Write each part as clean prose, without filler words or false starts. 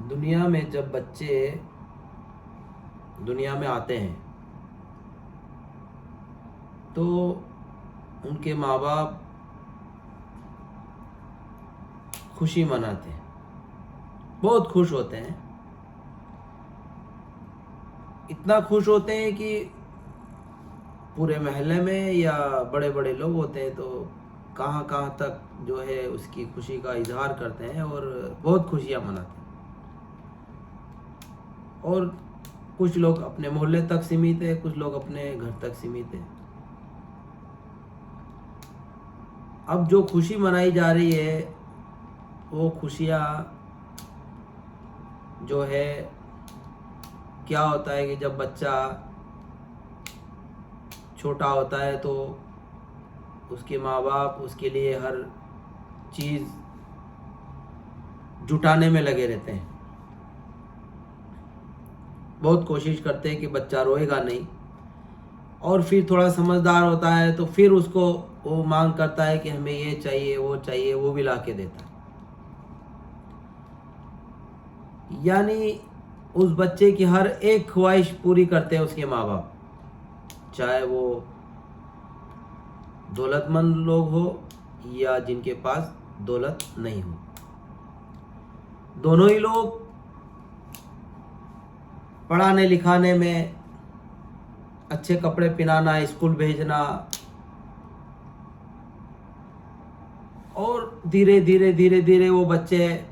दुनिया में जब बच्चे दुनिया में आते हैं तो उनके माँ बाप खुशी मनाते हैं, बहुत खुश होते हैं। इतना खुश होते हैं कि पूरे मोहल्ले में या बड़े बड़े लोग होते हैं तो कहाँ कहाँ तक जो है उसकी खुशी का इजहार करते हैं और बहुत खुशियाँ मनाते हैं। और कुछ लोग अपने मोहल्ले तक सीमित है, कुछ लोग अपने घर तक सीमित है। अब जो खुशी मनाई जा रही है वो खुशियाँ जो है, क्या होता है कि जब बच्चा छोटा होता है तो उसके माँ बाप उसके लिए हर चीज़ जुटाने में लगे रहते हैं, बहुत कोशिश करते हैं कि बच्चा रोएगा नहीं। और फिर थोड़ा समझदार होता है तो फिर उसको वो मांग करता है कि हमें ये चाहिए, वो भी ला के देता है। यानी उस बच्चे की हर एक ख्वाहिश पूरी करते हैं उसके माँ बाप, चाहे वो दौलतमंद लोग हो या जिनके पास दौलत नहीं हो। दोनों ही लोग पढ़ाने लिखाने में, अच्छे कपड़े पहनाना, स्कूल भेजना, और धीरे धीरे वो बच्चे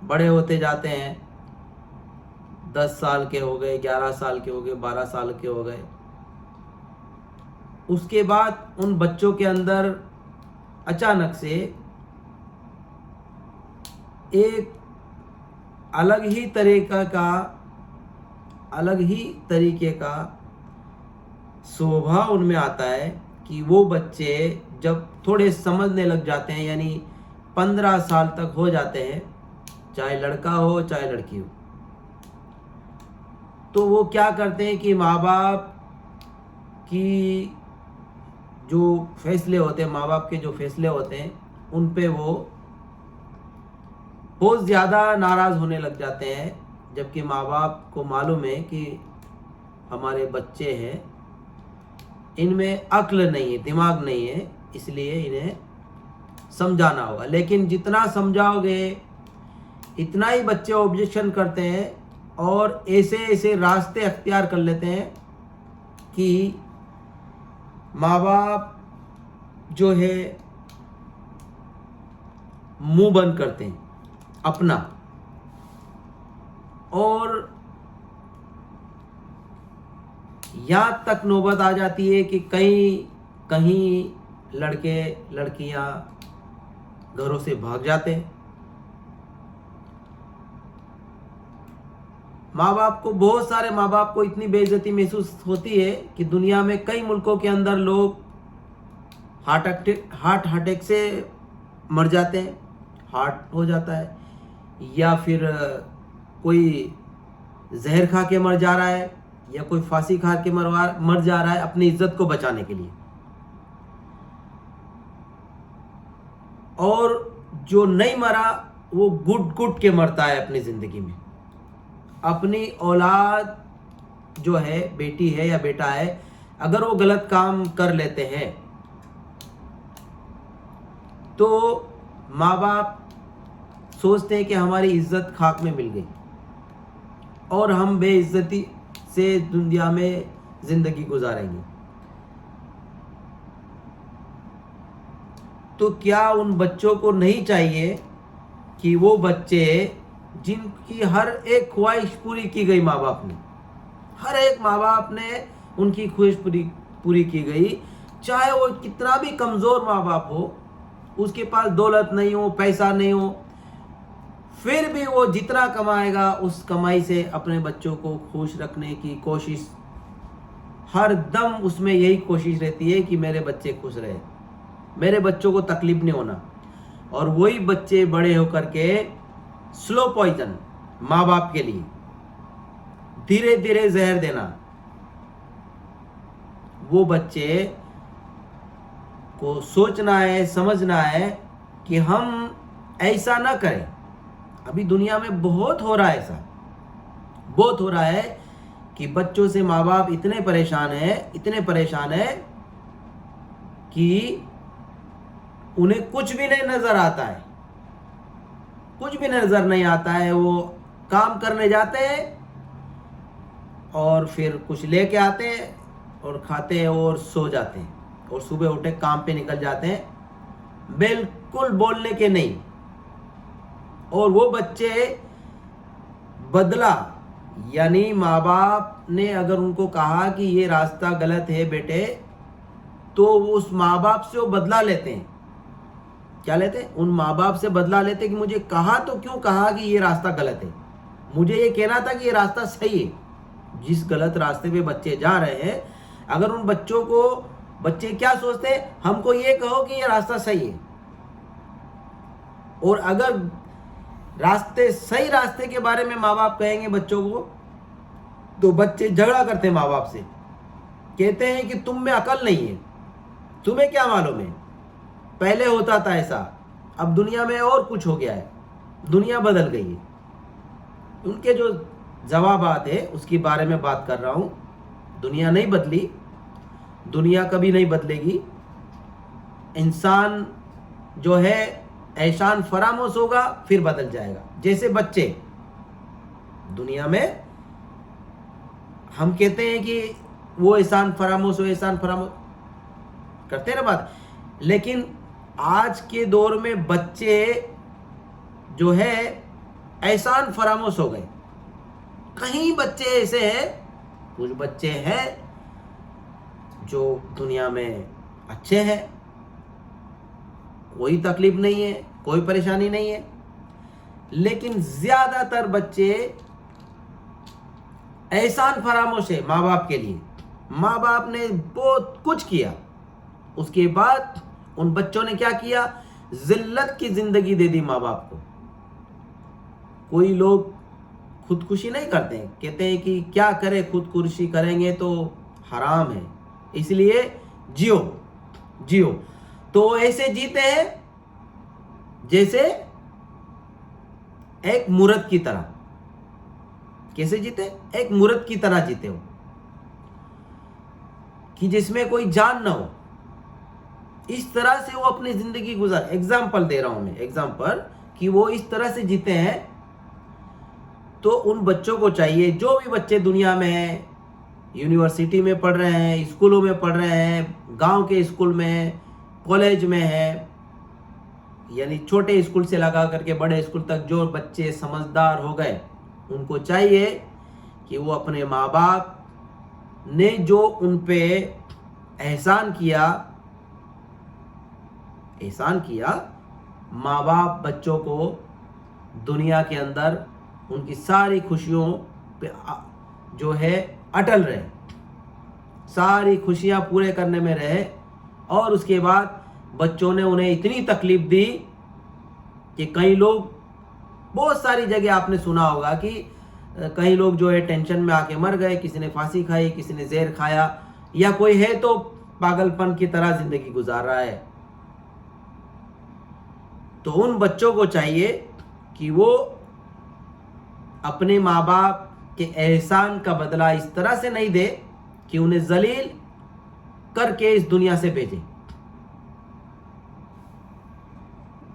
बड़े होते जाते हैं। 10 साल के हो गए, 11 साल के हो गए, 12 साल के हो गए। उसके बाद उन बच्चों के अंदर अचानक से एक अलग ही तरीके का स्वभाव उनमें आता है कि वो बच्चे जब थोड़े समझने लग जाते हैं, यानी 15 साल तक हो जाते हैं, चाहे लड़का हो चाहे लड़की हो, तो वो क्या करते हैं कि माँ बाप की जो फैसले होते हैं, माँ बाप के जो फैसले होते हैं उन पे वो बहुत ज़्यादा नाराज़ होने लग जाते हैं। जबकि माँ बाप को मालूम है कि हमारे बच्चे हैं, इनमें अक्ल नहीं है, दिमाग नहीं है, इसलिए इन्हें समझाना होगा। लेकिन जितना समझाओगे इतना ही बच्चे ऑब्जेक्शन करते हैं और ऐसे ऐसे रास्ते अख्तियार कर लेते हैं कि माँ बाप जो है मुंह बंद करते हैं अपना। और यहाँ तक नौबत आ जाती है कि कहीं लड़के लड़कियां घरों से भाग जाते हैं। बहुत सारे माँ बाप को इतनी बेइज्जती महसूस होती है कि दुनिया में कई मुल्कों के अंदर लोग हार्ट अटैक से मर जाते हैं, हार्ट हो जाता है, या फिर कोई जहर खा के मर जा रहा है, या कोई फांसी खा के मर जा रहा है अपनी इज्जत को बचाने के लिए। और जो नहीं मरा वो घुट के मरता है अपनी जिंदगी में। अपनी औलाद जो है, बेटी है या बेटा है, अगर वो गलत काम कर लेते हैं तो माँ बाप सोचते हैं कि हमारी इज्जत खाक में मिल गई और हम बेइज्जती से दुनिया में जिंदगी गुजारेंगे। तो क्या उन बच्चों को नहीं चाहिए कि वो बच्चे जिनकी हर एक ख्वाहिश पूरी की गई, माँ बाप ने, हर एक माँ बाप ने उनकी ख्वाहिश पूरी की गई, चाहे वो कितना भी कमज़ोर माँ बाप हो, उसके पास दौलत नहीं हो, पैसा नहीं हो, फिर भी वो जितना कमाएगा उस कमाई से अपने बच्चों को खुश रखने की कोशिश, हर दम उसमें यही कोशिश रहती है कि मेरे बच्चे खुश रहे, मेरे बच्चों को तकलीफ नहीं होना। और वही बच्चे बड़े होकर के स्लो पॉइजन माँ बाप के लिए धीरे धीरे जहर देना। वो बच्चे को सोचना है, समझना है कि हम ऐसा ना करें, अभी दुनिया में बहुत हो रहा है ऐसा, बहुत हो रहा है कि बच्चों से माँ बाप इतने परेशान है कि उन्हें कुछ भी नहीं नजर आता है, कुछ भी नजर नहीं आता है। वो काम करने जाते हैं और फिर कुछ लेके आते हैं और खाते हैं और सो जाते हैं और सुबह उठे काम पे निकल जाते हैं, बिल्कुल बोलने के नहीं। और वो बच्चे बदला, यानी माँ बाप ने अगर उनको कहा कि ये रास्ता गलत है बेटे, तो उस माँ बाप से वो बदला लेते हैं। क्या लेते हैं? उन माँ बाप से बदला लेते हैं कि मुझे कहा तो क्यों कहा कि ये रास्ता गलत है, मुझे ये कहना था कि ये रास्ता सही है। जिस गलत रास्ते पे बच्चे जा रहे हैं, अगर उन बच्चों को, बच्चे क्या सोचते हैं, हमको ये कहो कि ये रास्ता सही है। और अगर सही रास्ते के बारे में माँ बाप कहेंगे बच्चों को, तो बच्चे झगड़ा करते हैं माँ बाप से, कहते हैं कि तुम में अकल नहीं है, तुम्हें क्या मालूम है, पहले होता था ऐसा, अब दुनिया में और कुछ हो गया है, दुनिया बदल गई है। उनके जो जवाबात है उसके बारे में बात कर रहा हूँ। दुनिया नहीं बदली, दुनिया कभी नहीं बदलेगी। इंसान जो है एहसान फरामोश होगा फिर बदल जाएगा। जैसे बच्चे दुनिया में हम कहते हैं कि वो एहसान फरामोश हो, एहसान फरामोश करते हैं ना बात, लेकिन आज के दौर में बच्चे जो है एहसान फरामोश हो गए। कहीं बच्चे ऐसे हैं, कुछ बच्चे हैं जो दुनिया में अच्छे हैं, कोई तकलीफ नहीं है, कोई परेशानी नहीं है, लेकिन ज्यादातर बच्चे एहसान फरामोश है माँ बाप के लिए। माँ बाप ने बहुत कुछ किया, उसके बाद उन बच्चों ने क्या किया, जिल्लत की जिंदगी दे दी माँ बाप को। कोई लोग खुदकुशी नहीं करते, कहते हैं कि क्या करें, खुदकुशी करेंगे तो हराम है, इसलिए जियो। तो ऐसे जीते हैं जैसे एक मूर्ख की तरह। कैसे जीते? एक मूर्ख की तरह जीते हो, कि जिसमें कोई जान ना हो, इस तरह से वो अपनी जिंदगी गुजार। एग्जाम्पल दे रहा हूं मैं, एग्जाम्पल कि वो इस तरह से जीते हैं। तो उन बच्चों को चाहिए, जो भी बच्चे दुनिया में हैं, यूनिवर्सिटी में पढ़ रहे हैं, स्कूलों में पढ़ रहे हैं, गांव के स्कूल में, कॉलेज में है, यानी छोटे स्कूल से लगा करके बड़े स्कूल तक जो बच्चे समझदार हो गए, उनको चाहिए कि वो अपने माँ बाप ने जो उन पे एहसान किया, माँ बाप बच्चों को दुनिया के अंदर उनकी सारी खुशियों पे जो है अटल रहे, सारी खुशियां पूरे करने में रहे। और उसके बाद बच्चों ने उन्हें इतनी तकलीफ दी कि कई लोग, बहुत सारी जगह आपने सुना होगा कि कई लोग जो है टेंशन में आके मर गए, किसी ने फांसी खाई, किसी ने जहर खाया, या कोई है तो पागलपन की तरह जिंदगी गुजार रहा है। तो उन बच्चों को चाहिए कि वो अपने माँ बाप के एहसान का बदला इस तरह से नहीं दे कि उन्हें जलील करके इस दुनिया से भेजे।